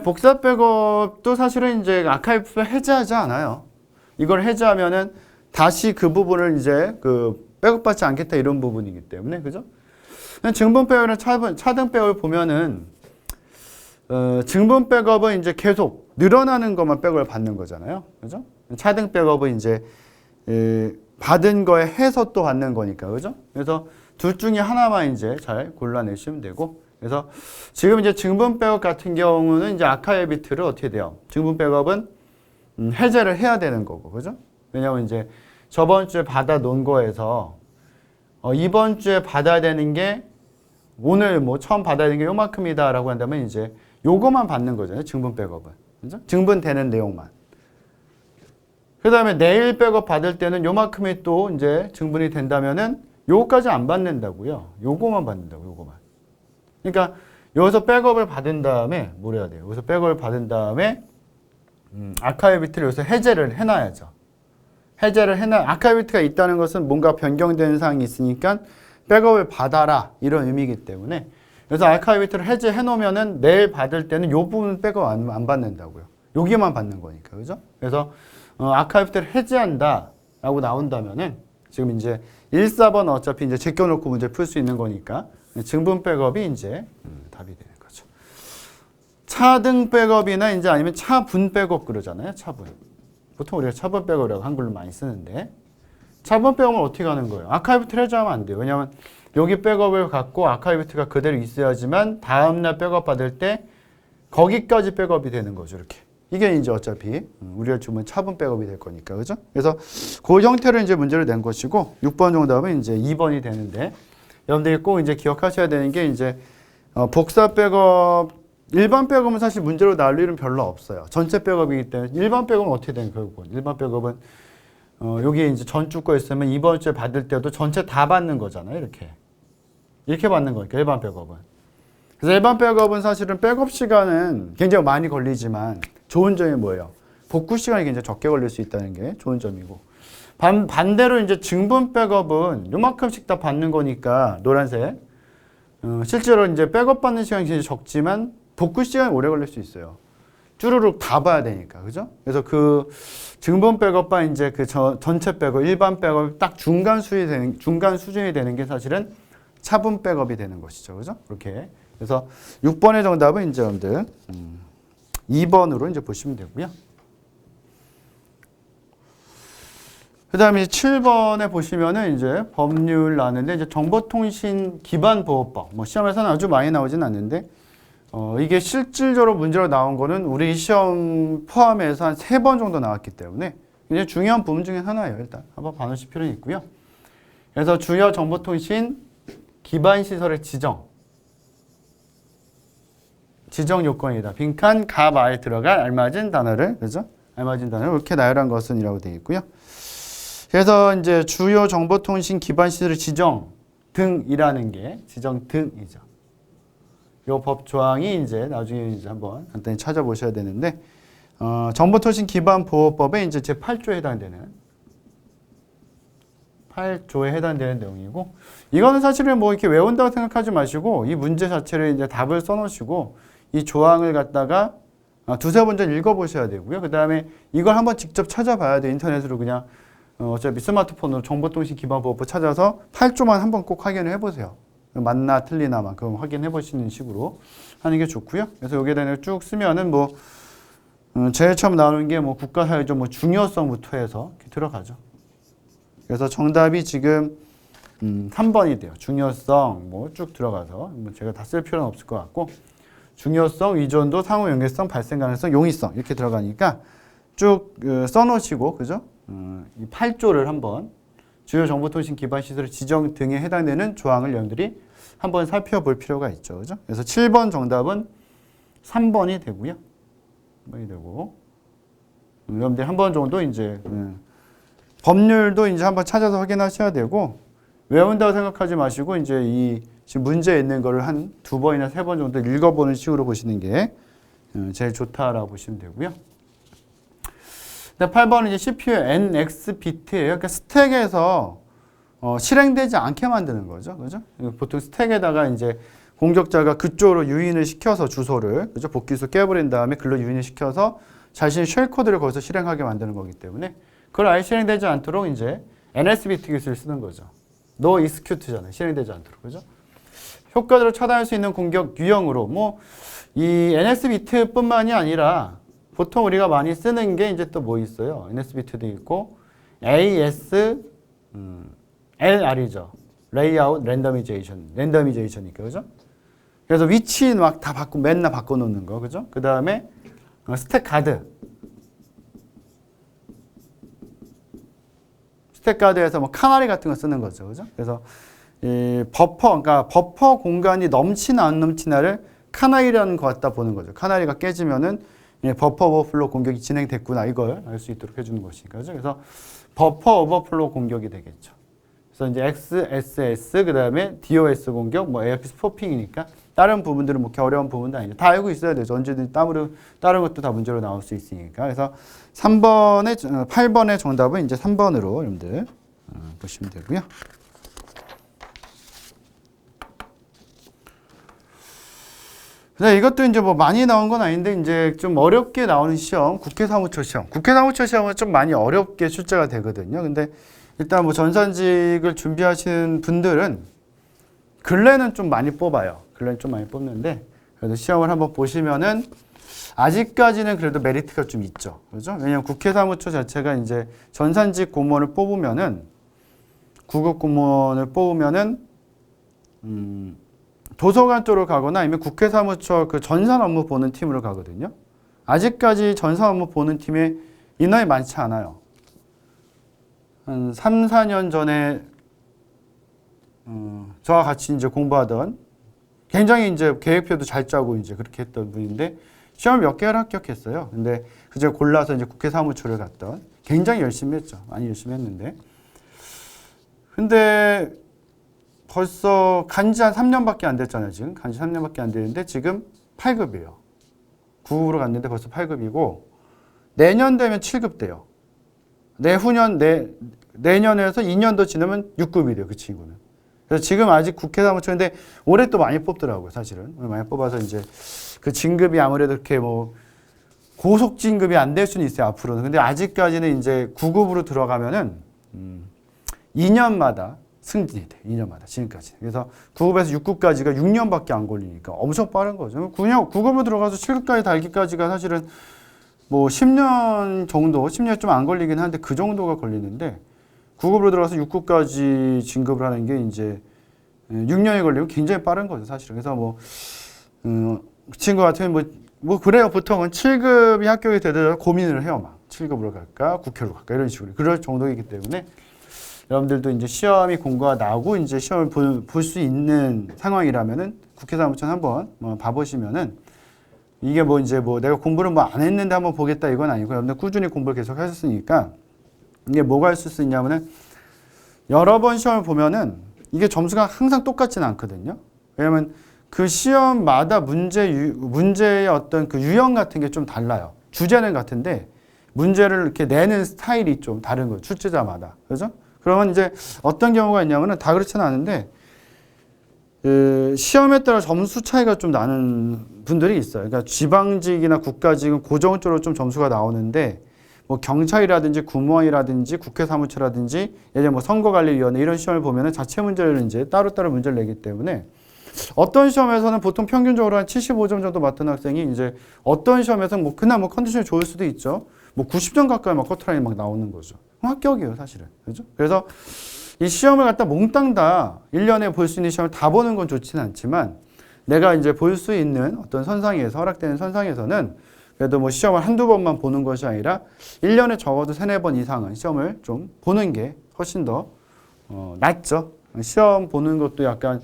복사 백업도 사실은 이제 아카이브 해제하지 않아요. 이걸 해제하면은 다시 그 부분을 이제 그 백업받지 않겠다 이런 부분이기 때문에 그죠? 증분 백업이나 차등 백업을 보면은 증분 백업은 이제 계속 늘어나는 것만 백업을 받는 거잖아요. 그죠? 차등 백업은 이제 받은 거에 해서 또 받는 거니까. 그죠? 그래서 둘 중에 하나만 이제 잘 골라내시면 되고. 그래서 지금 이제 증분 백업 같은 경우는 이제 아카이비트를 어떻게 돼요? 증분 백업은 해제를 해야 되는 거고. 그죠? 왜냐면 이제 저번 주에 받아 놓은 거에서 이번 주에 받아야 되는 게 오늘 뭐 처음 받아야 되는 게 요만큼이다라고 한다면 이제 요거만 받는 거잖아요. 증분 백업은. 그죠? 증분되는 내용만. 그 다음에 내일 백업 받을 때는 요만큼이 또 이제 증분이 된다면은 요거까지 안 받는다고요. 요거만 받는다고, 요거만. 그러니까 여기서 백업을 받은 다음에 뭘 해야 돼요? 여기서 백업을 받은 다음에 아카이비트를 여기서 해제를 해놔야죠. 아카이비트가 있다는 것은 뭔가 변경되는 사항이 있으니까 백업을 받아라 이런 의미이기 때문에 그래서 아카이비트를 해제해 놓으면은 내일 받을 때는 요 부분 백업 안 받는다고요. 여기만 받는 거니까. 그죠? 그래서 아카이비트를 해제한다 라고 나온다면은 지금 이제 1, 4번 어차피 이제 제껴놓고 문제 풀 수 있는 거니까 증분 백업이 이제 답이 되는 거죠. 차등 백업이나 이제 아니면 차분 백업 그러잖아요. 차분. 보통 우리가 차분 백업이라고 한글로 많이 쓰는데 차분 백업은 어떻게 하는 거예요? 아카이비트를 해제하면 안 돼요. 왜냐하면 여기 백업을 갖고 아카이비트가 그대로 있어야지만 다음날 백업 받을 때 거기까지 백업이 되는 거죠. 이렇게. 이게 이제 어차피 우리가 주면 차분 백업이 될 거니까. 그죠? 그래서 그 형태로 이제 문제를 낸 것이고 6번 정답은 이제 2번이 되는데 여러분들이 꼭 이제 기억하셔야 되는 게 이제 복사 백업 일반 백업은 사실 문제로 나올 일은 별로 없어요. 전체 백업이기 때문에 일반 백업은 어떻게 되는 거예요? 일반 백업은 여기에 이제 전주 거 있으면 이번 주에 받을 때도 전체 다 받는 거잖아요. 이렇게 받는 거니까 일반 백업은. 그래서 일반 백업은 사실은 백업 시간은 굉장히 많이 걸리지만 좋은 점이 뭐예요? 복구 시간이 굉장히 적게 걸릴 수 있다는 게 좋은 점이고 반대로 이제 증분 백업은 요만큼씩 다 받는 거니까 노란색. 실제로 이제 백업 받는 시간이 굉장히 적지만 복구 시간이 오래 걸릴 수 있어요. 쭈루룩 다 봐야 되니까, 그죠? 그래서 그 증분 백업과 이제 그 전체 백업, 일반 백업이 딱 중간 수준이 되는 게 사실은 차분 백업이 되는 것이죠, 그죠? 그렇게. 그래서 6번의 정답은 이제 여러분들 2번으로 이제 보시면 되고요. 그 다음에 7번에 보시면은 이제 법률 나왔는데 이제 정보통신 기반 보호법. 뭐 시험에서는 아주 많이 나오진 않는데, 이게 실질적으로 문제로 나온 거는 우리 시험 포함해서 한 3번 정도 나왔기 때문에 굉장히 중요한 부분 중에 하나예요. 일단 한번 봐놓으실 필요는 있고요. 그래서 주요 정보통신 기반 시설의 지정 요건이다. 빈칸 가 마에 들어갈 알맞은 단어를, 그죠? 알맞은 단어를 이렇게 나열한 것은 이라고 되어 있고요. 그래서 이제 주요 정보통신 기반 시설의 지정 등이라는 게 지정 등이죠. 요 법 조항이 이제 나중에 이제 한번 간단히 찾아보셔야 되는데, 정보통신 기반 보호법에 이제 제 8조에 해당되는 8조에 해당되는 내용이고, 이거는 사실은 뭐 이렇게 외운다고 생각하지 마시고 이 문제 자체를 이제 답을 써놓으시고 이 조항을 갖다가 두세 번 전 읽어보셔야 되고요. 그 다음에 이걸 한번 직접 찾아봐야 돼요. 인터넷으로 그냥 어차피 스마트폰으로 정보통신 기반 보호법 찾아서 8조만 한번 꼭 확인을 해보세요. 맞나 틀리나만 그럼 확인해 보시는 식으로 하는 게 좋고요. 그래서 여기에 대해서 쭉 쓰면은 뭐 제일 처음 나오는 게 뭐 국가사회적 뭐 중요성부터 해서 이렇게 들어가죠. 그래서 정답이 지금 3번이 돼요. 중요성 뭐 쭉 들어가서 뭐 제가 다 쓸 필요는 없을 것 같고, 중요성, 의존도, 상호 연계성, 발생 가능성, 용이성 이렇게 들어가니까 쭉 써놓으시고, 그죠? 이 8조를 한번 주요 정보통신 기반 시설의 지정 등에 해당되는 조항을 여러분들이 한번 살펴볼 필요가 있죠. 그죠? 그래서 7번 정답은 3번이 되고요. 3번이 되고, 여러분들 한 번 정도 이제 법률도 이제 한번 찾아서 확인하셔야 되고, 외운다고 생각하지 마시고 이제 이 지금 문제에 있는 거를 한 2번이나 3번 정도 읽어보는 식으로 보시는 게 제일 좋다라고 보시면 되고요. 8번은 이제 CPU NX 비트예요. 그러니까 스택에서 실행되지 않게 만드는 거죠. 그죠? 보통 스택에다가 이제 공격자가 그쪽으로 유인을 시켜서 주소를, 그죠? 복귀소 깨버린 다음에 글로 유인을 시켜서 자신의 쉘 코드를 거기서 실행하게 만드는 거기 때문에 그걸 아예 실행되지 않도록 이제 NS 비트 기술을 쓰는 거죠. No execute잖아요. 실행되지 않도록. 그죠? 효과적으로 차단할 수 있는 공격 유형으로 뭐 이 NS 비트뿐만이 아니라 보통 우리가 많이 쓰는 게 이제 또 뭐 있어요? NS 비트도 있고 ASLR이죠. 레이아웃 랜더미제이션이니까, 그죠? 그래서 위치 막 다 맨날 바꿔놓는 거, 그죠? 그 다음에 스택 가드에서 뭐 카나리 같은 거 쓰는 거죠, 그죠? 그래서 이 그러니까 버퍼 공간이 넘치나 안 넘치나를 카나리라는 거 갖다 보는 거죠. 카나리가 깨지면은 버퍼 오버플로 공격이 진행됐구나, 이걸 알 수 있도록 해주는 것이니까. 그래서 버퍼 오버플로 공격이 되겠죠. 그래서 이제 XSS, 그 다음에 DOS 공격, 뭐 ARP 스포핑이니까 다른 부분들은 뭐 이렇게 어려운 부분도 아니죠. 다 알고 있어야 되죠. 언제든 다른 것도 다 문제로 나올 수 있으니까. 그래서 8번의 정답은 이제 3번으로 여러분들 보시면 되고요. 이것도 이제 뭐 많이 나온 건 아닌데 이제 좀 어렵게 나오는 시험, 국회 사무처 시험은 좀 많이 어렵게 출제가 되거든요. 근데 일단 뭐 전산직을 준비하시는 분들은 근래는 좀 많이 뽑아요. 근래는 좀 많이 뽑는데 그래도 시험을 한번 보시면은 아직까지는 그래도 메리트가 좀 있죠. 그죠? 왜냐면 국회 사무처 자체가 이제 전산직 공무원을 뽑으면은 구급 공무원을 뽑으면은 도서관 쪽으로 가거나 아니면 국회 사무처 그 전산 업무 보는 팀으로 가거든요. 아직까지 전산 업무 보는 팀에 인원이 많지 않아요. 한 3, 4년 전에 저와 같이 이제 공부하던 굉장히 이제 계획표도 잘 짜고 이제 그렇게 했던 분인데 시험 몇 개를 합격했어요. 근데 그저 골라서 이제 국회 사무처를 갔던 굉장히 열심히 했죠. 많이 열심히 했는데. 근데 벌써 간지 한 3년밖에 안 됐잖아요. 지금 간지 3년밖에 안 되는데 지금 8급이에요. 9급으로 갔는데 벌써 8급이고 내년 되면 7급 돼요. 내년에서 2년 더 지나면 6급이 돼요. 그 친구는. 그래서 지금 아직 국회 사무처인데 올해 또 많이 뽑더라고요. 사실은. 많이 뽑아서 이제 그 진급이 아무래도 이렇게 뭐 고속 진급이 안 될 수는 있어요. 앞으로는. 근데 아직까지는 이제 9급으로 들어가면은 2년마다 승진이 돼. 2년마다 지금까지. 그래서 9급에서 6급까지가 6년밖에 안 걸리니까 엄청 빠른 거죠. 9급으로 들어가서 7급까지 달기까지가 사실은 뭐 10년 정도, 10년 좀 안 걸리긴 하는데 그 정도가 걸리는데 9급으로 들어가서 6급까지 진급을 하는 게 이제 6년이 걸리면 굉장히 빠른 거죠, 사실은. 그래서 뭐, 그 친구 같으면 뭐 그래요. 보통은 7급이 합격이 되더라도 고민을 해요, 막. 7급으로 갈까, 국회로 갈까, 이런 식으로. 그럴 정도이기 때문에 여러분들도 이제 시험이 공고가 나오고 이제 시험을 볼 수 있는 상황이라면은 국회 사무처는 한번 봐보시면은 이게 뭐 이제 뭐 내가 공부를 뭐 안 했는데 한번 보겠다 이건 아니고 여러분들 꾸준히 공부를 계속 하셨으니까 이게 뭐가 있을 수 있냐면은 여러 번 시험을 보면은 이게 점수가 항상 똑같지는 않거든요. 왜냐면 그 시험마다 문제의 어떤 그 유형 같은 게 좀 달라요. 주제는 같은데 문제를 이렇게 내는 스타일이 좀 다른 거예요. 출제자마다. 그죠? 그러면 이제 어떤 경우가 있냐면은 다 그렇지는 않은데 그 시험에 따라 점수 차이가 좀 나는 분들이 있어요. 그러니까 지방직이나 국가직은 고정적으로 좀 점수가 나오는데 뭐 경찰이라든지 공무원이라든지 국회 사무처라든지 예를 뭐 선거관리위원회 이런 시험을 보면은 자체 문제를 이제 따로따로 문제를 내기 때문에 어떤 시험에서는 보통 평균적으로 한 75점 정도 맞던 학생이 이제 어떤 시험에서는 뭐 그날 뭐 컨디션이 좋을 수도 있죠. 뭐 90점 가까이 막 커트라인이 막 나오는 거죠. 합격이에요, 사실은. 그죠? 그래서 이 시험을 갖다 몽땅 다 1년에 볼 수 있는 시험을 다 보는 건 좋지는 않지만 내가 이제 볼 수 있는 어떤 선상에서 허락되는 선상에서는 그래도 뭐 시험을 한두 번만 보는 것이 아니라 1년에 적어도 3-4번 이상은 시험을 좀 보는 게 훨씬 더 낫죠. 시험 보는 것도 약간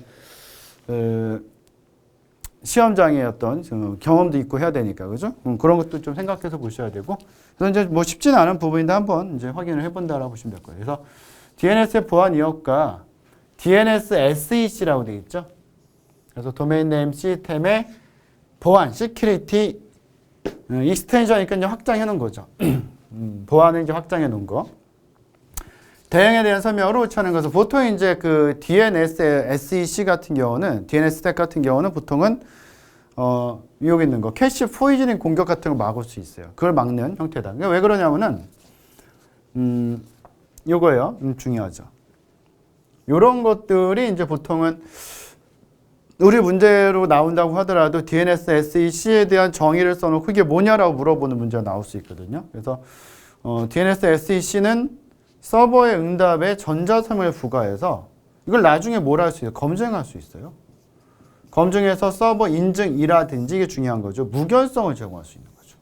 시험장의 어떤 경험도 있고 해야 되니까, 그죠? 그런 것도 좀 생각해서 보셔야 되고. 그래서 이제 뭐 쉽지는 않은 부분인데 한번 이제 확인을 해본다라고 보시면 될 거예요. 그래서 DNS의 보안 이역과 DNS SEC라고 되어 있죠. 그래서 도메인 네임 시스템의 보안, 시큐리티 익스텐션이니까 이제 확장해 놓은 거죠. 보안을 이제 확장해 놓은 거. 대응에 대한 설명으로 우차하는 것은 보통 이제 그 DNS SEC 같은 경우는 DNS 스택 같은 경우는 보통은 여기 있는 거 캐시 포이즈닝 공격 같은 걸 막을 수 있어요. 그걸 막는 형태다. 그러니까 왜 그러냐면은 요거예요. 중요하죠. 요런 것들이 이제 보통은 우리 문제로 나온다고 하더라도 DNS SEC에 대한 정의를 써놓고 이게 뭐냐라고 물어보는 문제가 나올 수 있거든요. 그래서 DNS SEC는 서버의 응답에 전자섬을 부과해서 이걸 나중에 뭘 할 수 있어요? 검증할 수 있어요. 검증해서 서버 인증이라든지 이게 중요한 거죠. 무결성을 제공할 수 있는 거죠.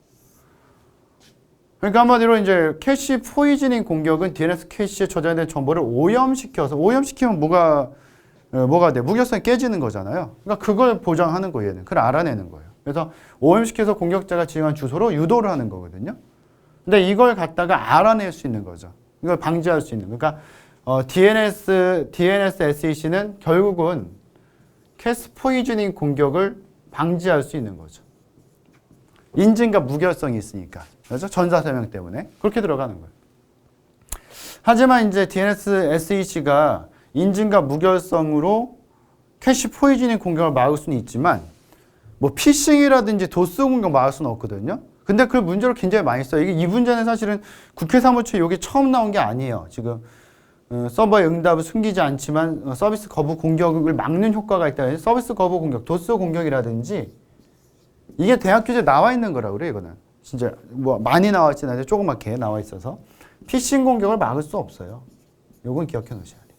그러니까 한마디로 이제 캐시 포이즈닝 공격은 DNS 캐시에 저장된 정보를 오염시켜서 오염시키면 뭐가 돼? 무결성이 깨지는 거잖아요. 그러니까 그걸 보장하는 거예요. 얘는. 그걸 알아내는 거예요. 그래서 오염시켜서 공격자가 지정한 주소로 유도를 하는 거거든요. 근데 이걸 갖다가 알아낼 수 있는 거죠. 이걸 방지할 수 있는. 그러니까 DNS SEC는 결국은 캐시 포이즈닝 공격을 방지할 수 있는 거죠. 인증과 무결성이 있으니까. 그렇죠? 전사 설명 때문에. 그렇게 들어가는 거예요. 하지만 이제 DNS SEC가 인증과 무결성으로 캐시 포이즈닝 공격을 막을 수는 있지만 뭐 피싱이라든지 도스 공격 막을 수는 없거든요. 근데 그 문제를 굉장히 많이 써요. 이 문제는 사실은 국회 사무처에 이게 처음 나온 게 아니에요. 지금 서버의 응답을 숨기지 않지만 서비스 거부 공격을 막는 효과가 있다. 서비스 거부 공격, 도스 공격이라든지 이게 대학 교재에 나와 있는 거라고 그래요. 이거는 진짜 뭐 많이 나와 있지는 않은데 조그맣게 나와 있어서 피싱 공격을 막을 수 없어요. 요건 기억해 놓으셔야 돼요.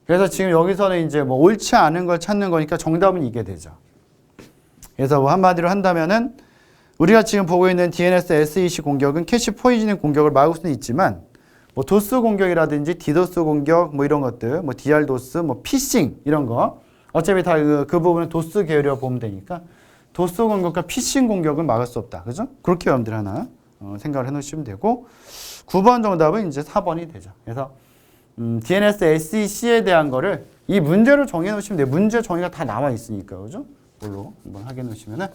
그래서 지금 여기서는 이제 뭐 옳지 않은 걸 찾는 거니까 정답은 이게 되죠. 그래서 뭐 한마디로 한다면은 우리가 지금 보고 있는 DNS SEC 공격은 캐시 포이즈닝 공격을 막을 수는 있지만 뭐 도스 공격이라든지 디도스 공격 뭐 이런 것들 뭐 DR도스 뭐 피싱 이런 거 어차피 다 그 부분은 도스 계열이라고 보면 되니까 도스 공격과 피싱 공격은 막을 수 없다. 그죠? 그렇게 여러분들 하나 생각을 해 놓으시면 되고 9번 정답은 이제 4번이 되죠. 그래서 DNS SEC에 대한 거를 이 문제로 정해 놓으시면 돼요. 문제 정의가 다 나와 있으니까. 그죠? 뭘로 한번 확인해 놓으시면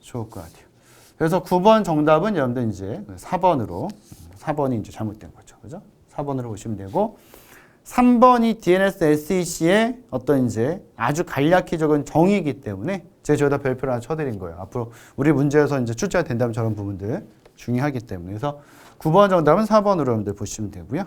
좋을 것 같아요. 그래서 9번 정답은 여러분들 이제 4번이 이제 잘못된 거죠. 그죠? 4번으로 보시면 되고 3번이 DNS SEC의 어떤 이제 아주 간략히 적은 정의이기 때문에 제가 저기다 별표를 하나 쳐드린 거예요. 앞으로 우리 문제에서 이제 출제가 된다면 저런 부분들 중요하기 때문에. 그래서 9번 정답은 4번으로 여러분들 보시면 되고요.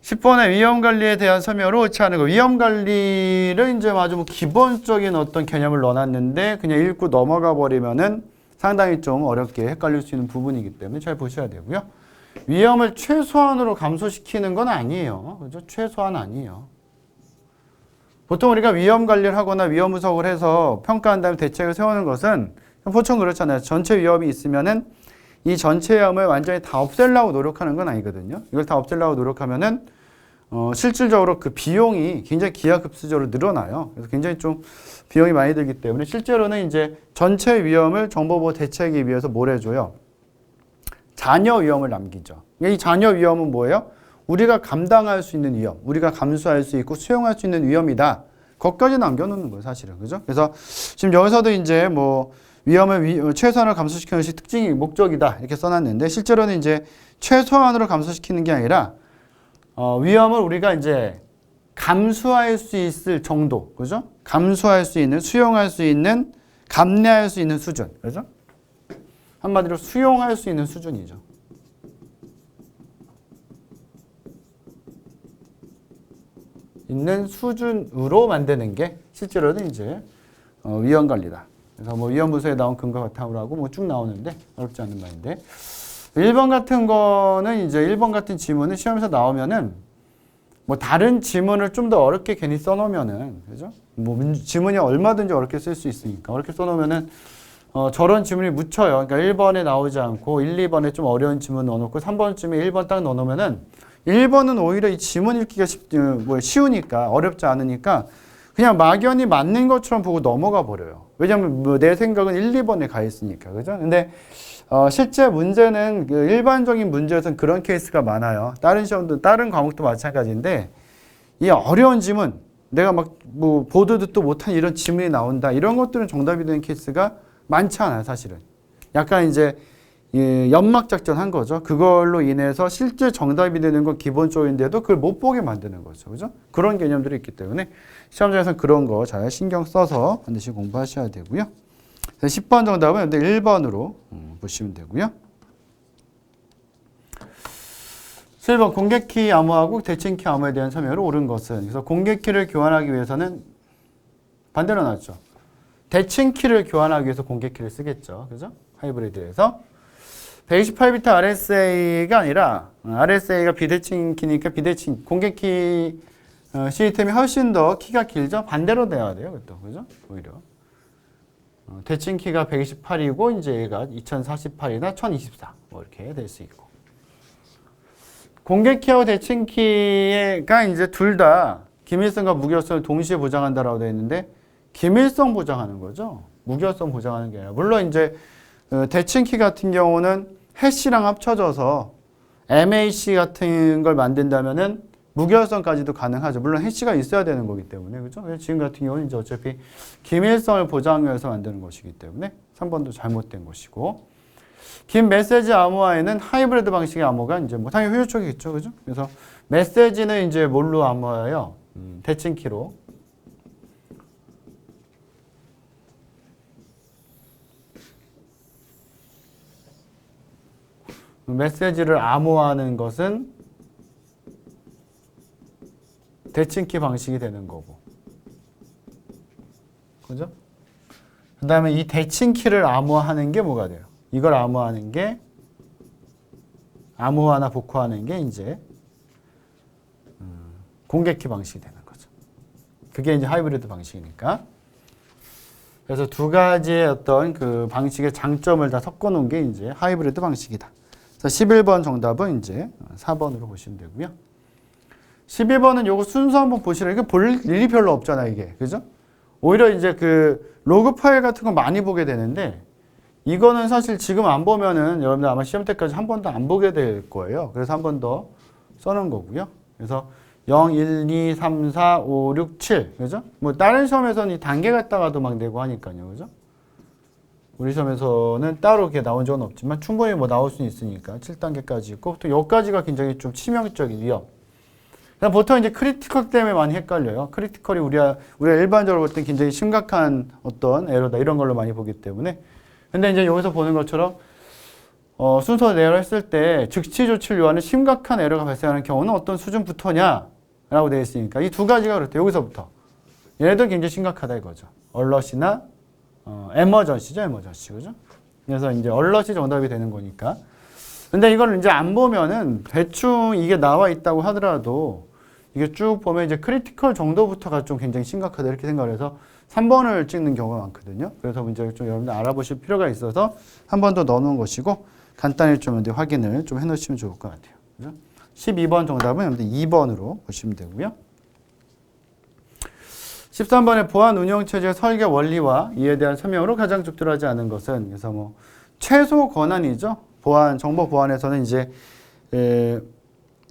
10번의 위험관리에 대한 설명으로 옳지 않은 거. 위험관리를 이제 아주 뭐 기본적인 어떤 개념을 넣어놨는데 그냥 읽고 넘어가 버리면은 상당히 좀 어렵게 헷갈릴 수 있는 부분이기 때문에 잘 보셔야 되고요. 위험을 최소한으로 감소시키는 건 아니에요. 그죠? 최소한 아니에요. 보통 우리가 위험 관리를 하거나 위험 분석을 해서 평가한 다음에 대책을 세우는 것은 보통 그렇잖아요. 전체 위험이 있으면은 이 전체 위험을 완전히 다 없애려고 노력하는 건 아니거든요. 이걸 다 없애려고 노력하면은 실질적으로 그 비용이 굉장히 기하급수적으로 늘어나요. 그래서 굉장히 좀 비용이 많이 들기 때문에 실제로는 이제 전체 위험을 정보보호 대책에 위해서 뭘 해줘요? 잔여 위험을 남기죠. 이 잔여 위험은 뭐예요? 우리가 감당할 수 있는 위험, 우리가 감수할 수 있고 수용할 수 있는 위험이다. 거기까지 남겨놓는 거예요, 사실은. 그죠? 그래서 지금 여기서도 이제 뭐 위험을 최소한으로 감소시키는 것이 특징이 목적이다. 이렇게 써놨는데 실제로는 이제 최소한으로 감소시키는 게 아니라 위험을 우리가 이제 감수할 수 있을 정도, 그죠? 감수할 수 있는, 수용할 수 있는, 감내할 수 있는 수준, 그죠? 한마디로 수용할 수 있는 수준이죠. 있는 수준으로 만드는 게 실제로는 이제 위험 관리다. 그래서 뭐 위험 분석에 나온 근거 바탕으로 하고 뭐 쭉 나오는데 어렵지 않은 말인데 1번 같은 거는 이제 1번 같은 지문은 시험에서 나오면은 뭐 다른 지문을 좀 더 어렵게 괜히 써놓으면은 그죠? 뭐 지문이 얼마든지 어렵게 쓸 수 있으니까 어렵게 써놓으면은 저런 지문이 묻혀요. 그러니까 1번에 나오지 않고 1, 2번에 좀 어려운 지문 넣어놓고 3번쯤에 1번 딱 넣어놓으면은 1번은 오히려 이 지문 읽기가 쉬우니까 어렵지 않으니까 그냥 막연히 맞는 것처럼 보고 넘어가 버려요. 왜냐면 뭐 내 생각은 1, 2번에 가 있으니까. 그죠? 근데 실제 문제는 그 일반적인 문제에서는 그런 케이스가 많아요. 다른 시험도 다른 과목도 마찬가지인데 이 어려운 지문 내가 막 뭐 보도 듣도 못한 이런 지문이 나온다. 이런 것들은 정답이 되는 케이스가 많지 않아요, 사실은. 약간 이제 연막 작전 한 거죠. 그걸로 인해서 실제 정답이 되는 건 기본적인데도 그걸 못 보게 만드는 거죠. 그죠? 그런 개념들이 있기 때문에 시험장에서는 그런 거 잘 신경 써서 반드시 공부하셔야 되고요. 10번 정답은 1번으로 보시면 되고요. 7번 공개키 암호하고 대칭키 암호에 대한 설명을 옳은 것은 그래서 공개키를 교환하기 위해서는 반대로 나왔죠. 대칭키를 교환하기 위해서 공개키를 쓰겠죠. 그죠? 하이브리드에서 128비트 RSA가 아니라 RSA가 비대칭키니까 비대칭 공개키 시스템이 훨씬 더 키가 길죠. 반대로 돼야 돼요. 그것도 그죠? 오히려 대칭키가 128이고 이제 얘가 2048이나 1024 뭐 이렇게 될 수 있고 공개키하고 대칭키가 이제 둘 다 기밀성과 무결성을 동시에 보장한다라고 되어 있는데 기밀성 보장하는 거죠. 무결성 보장하는 게 아니라 물론 이제 대칭키 같은 경우는 해시랑 합쳐져서 MAC 같은 걸 만든다면은 무결성까지도 가능하죠. 물론 해시가 있어야 되는 거기 때문에 그죠? 지금 같은 경우는 이제 어차피 기밀성을 보장하기 위해서 만드는 것이기 때문에 3번도 잘못된 것이고 긴 메시지 암호화에는 하이브리드 방식의 암호가 이제 뭐 당연히 효율적이겠죠, 그죠? 그래서 메시지는 이제 뭘로 암호화해요? 대칭키로. 메시지를 암호화하는 것은 대칭키 방식이 되는 거고. 그죠? 그 다음에 이 대칭키를 암호화하는 게 뭐가 돼요? 이걸 암호화하는 게, 암호화나 복호하는 게 이제, 공개키 방식이 되는 거죠. 그게 이제 하이브리드 방식이니까. 그래서 두 가지의 어떤 그 방식의 장점을 다 섞어 놓은 게 이제 하이브리드 방식이다. 그래서 11번 정답은 이제 4번으로 보시면 되고요. 12번은 요거 순서 한번 보시라. 이게 볼 일이 별로 없잖아, 이게. 그죠? 오히려 이제 그 로그 파일 같은 거 많이 보게 되는데, 이거는 사실 지금 안 보면은 여러분들 아마 시험 때까지 한 번도 안 보게 될 거예요. 그래서 한 번 더 써놓은 거고요. 그래서 0, 1, 2, 3, 4, 5, 6, 7. 그죠? 뭐 다른 시험에서는 이 단계 갖다가도 막 내고 하니까요. 그죠? 우리 시험에서는 따로 이렇게 나온 적은 없지만 충분히 뭐 나올 수는 있으니까 7단계까지 있고 또 여기까지가 굉장히 좀 치명적인 위험. 보통 이제 크리티컬 때문에 많이 헷갈려요. 크리티컬이 우리가 일반적으로 볼 때 굉장히 심각한 어떤 에러다 이런 걸로 많이 보기 때문에. 근데 이제 여기서 보는 것처럼 순서 내열 했을 때 즉시 조치를 요하는 심각한 에러가 발생하는 경우는 어떤 수준부터냐라고 되어 있으니까 이 두 가지가 그렇대요. 여기서부터. 얘네들 굉장히 심각하다 이거죠. 얼럿이나 에머전시죠, 에머전시. 그죠? 그래서 이제 얼럿이 정답이 되는 거니까. 근데 이걸 이제 안 보면은 대충 이게 나와 있다고 하더라도 이게 쭉 보면 이제 크리티컬 정도부터가 좀 굉장히 심각하다 이렇게 생각을 해서 3번을 찍는 경우가 많거든요. 그래서 문제를 좀 여러분들 알아보실 필요가 있어서 한 번 더 넣어놓은 것이고 간단히 좀 확인을 좀 해놓으시면 좋을 것 같아요. 그죠? 12번 정답은 여러분들 2번으로 보시면 되고요. 13번에 보안 운영체제 설계 원리와 이에 대한 설명으로 가장 적절하지 않은 것은 그래서 뭐 최소 권한이죠. 정보 보안에서는 이제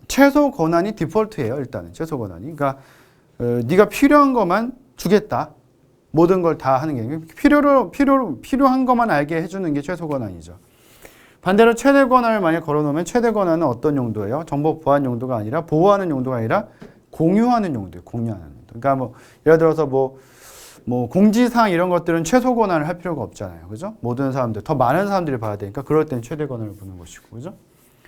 최소 권한이 디폴트예요. 일단은 최소 권한이. 그러니까 네가 필요한 것만 주겠다. 모든 걸 다 하는 게 아니고 필요한 것만 알게 해주는 게 최소 권한이죠. 반대로 최대 권한을 만약 걸어놓으면 최대 권한은 어떤 용도예요? 정보 보안 용도가 아니라 보호하는 용도가 아니라 공유하는 용도예요. 공유하는 용도. 그러니까 뭐 예를 들어서 뭐 공지사항 이런 것들은 최소 권한을 할 필요가 없잖아요. 그죠? 모든 사람들, 더 많은 사람들이 봐야 되니까 그럴 때는 최대 권한을 보는 것이고. 그죠?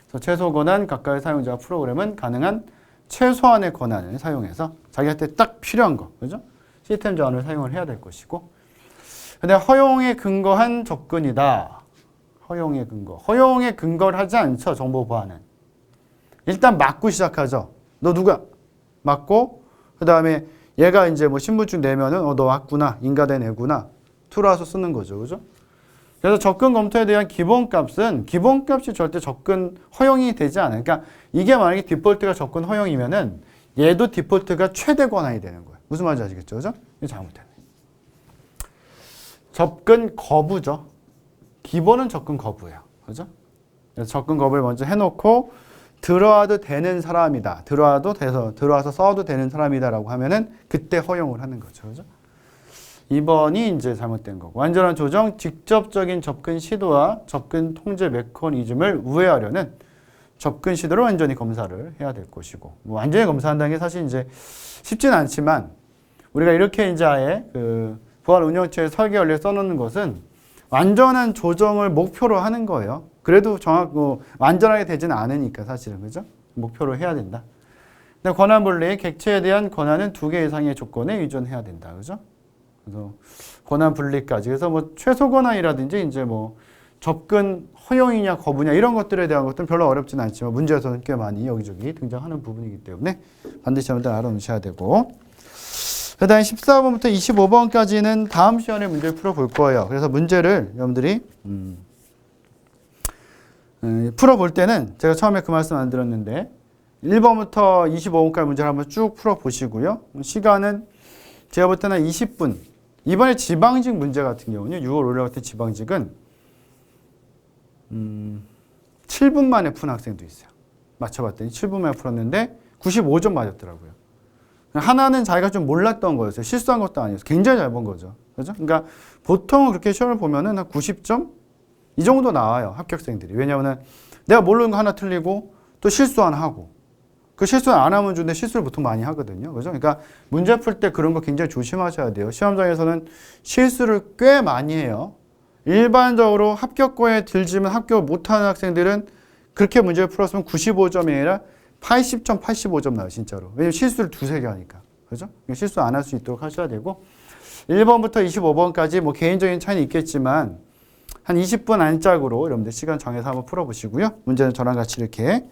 그래서 최소 권한 각각의 사용자와 프로그램은 가능한 최소한의 권한을 사용해서 자기한테 딱 필요한 거. 그죠? 시스템 자원을 사용을 해야 될 것이고. 근데 허용에 근거한 접근이다. 허용의 근거. 허용의 근거를 하지 않죠. 정보 보안은. 일단 맞고 시작하죠. 너 누가? 맞고 그 다음에 얘가 이제 뭐 신분증 내면은 너 왔구나. 인가된 애구나. 들어와서 쓰는 거죠. 그죠? 그래서 접근 검토에 대한 기본값이 절대 접근 허용이 되지 않아요. 그러니까 이게 만약에 디폴트가 접근 허용이면은 얘도 디폴트가 최대 권한이 되는 거예요. 무슨 말인지 아시겠죠? 그죠? 이거 잘못됐네. 접근 거부죠. 기본은 접근 거부예요. 그죠? 그래서 접근 거부를 먼저 해놓고 들어와도 되는 사람이다. 들어와서 써도 되는 사람이다라고 하면은 그때 허용을 하는 거죠. 그죠? 2번이 이제 잘못된 거고. 완전한 조정, 직접적인 접근 시도와 접근 통제 메커니즘을 우회하려는 접근 시도를 완전히 검사를 해야 될 것이고. 뭐 완전히 검사한다는 게 사실 이제 쉽진 않지만 우리가 이렇게 이제 아예 그 보안 운영체의 설계 원리를 써놓는 것은 완전한 조정을 목표로 하는 거예요. 그래도 완전하게 되지는 않으니까 사실은. 그죠? 목표로 해야 된다. 근데 권한 분리, 객체에 대한 권한은 2개 이상의 조건에 의존해야 된다. 그죠? 그래서 권한 분리까지. 그래서 뭐 최소 권한이라든지 이제 뭐 접근 허용이냐 거부냐 이런 것들에 대한 것들은 별로 어렵지는 않지만 문제에서는 꽤 많이 여기저기 등장하는 부분이기 때문에 반드시 여러분들 알아놓으셔야 되고. 그 다음에 14번부터 25번까지는 다음 시간에 문제를 풀어볼 거예요. 그래서 문제를 여러분들이 풀어볼 때는 제가 처음에 그 말씀 안 드렸는데 1번부터 25번까지 문제를 한번 쭉 풀어보시고요. 시간은 제가 볼 때는 20분. 이번에 지방직 문제 같은 경우는 6월 5일 같은 지방직은 7분 만에 푼 학생도 있어요. 맞춰봤더니 7분 만에 풀었는데 95점 맞았더라고요. 하나는 자기가 좀 몰랐던 거였어요. 실수한 것도 아니었어요. 굉장히 잘 본 거죠. 그죠? 그러니까 보통 그렇게 시험을 보면은 한 90점? 이 정도 나와요. 합격생들이. 왜냐하면 내가 모르는 거 하나 틀리고 또 실수 하나 하고. 그 실수는 안 하면 좋은데 실수를 보통 많이 하거든요. 그죠? 그러니까 문제 풀 때 그런 거 굉장히 조심하셔야 돼요. 시험장에서는 실수를 꽤 많이 해요. 일반적으로 합격고에 들지만 합격을 못하는 학생들은 그렇게 문제를 풀었으면 95점이 아니라 80점, 85점 나와요, 진짜로. 왜냐면 실수를 두세 개 하니까. 그죠? 실수 안 할 수 있도록 하셔야 되고. 1번부터 25번까지 뭐 개인적인 차이는 있겠지만, 한 20분 안짝으로 여러분들 시간 정해서 한번 풀어보시고요. 문제는 저랑 같이 이렇게,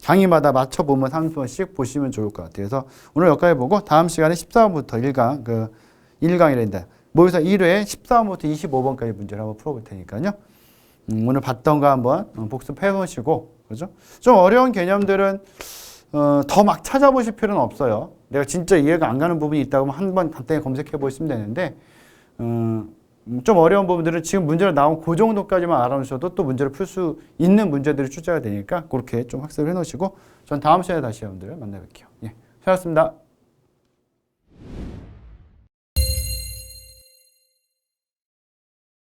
강의마다 맞춰보면 한 번씩 보시면 좋을 것 같아요. 그래서 오늘 여기까지 보고, 다음 시간에 14번부터 1강이란다. 모의고사 1회 14번부터 25번까지 문제를 한번 풀어볼 테니까요. 오늘 봤던 거 한번 복습해 보시고, 그죠? 좀 어려운 개념들은 더 막 찾아보실 필요는 없어요. 내가 진짜 이해가 안 가는 부분이 있다고 하면 한번 간단히 검색해 보시면 되는데 좀 어려운 부분들은 지금 문제로 나온 그 정도까지만 알아놓으셔도 또 문제를 풀 수 있는 문제들이 출제가 되니까 그렇게 좀 학습을 해놓으시고 전 다음 시간에 다시 여러분들 만나 뵐게요. 예, 수고하셨습니다.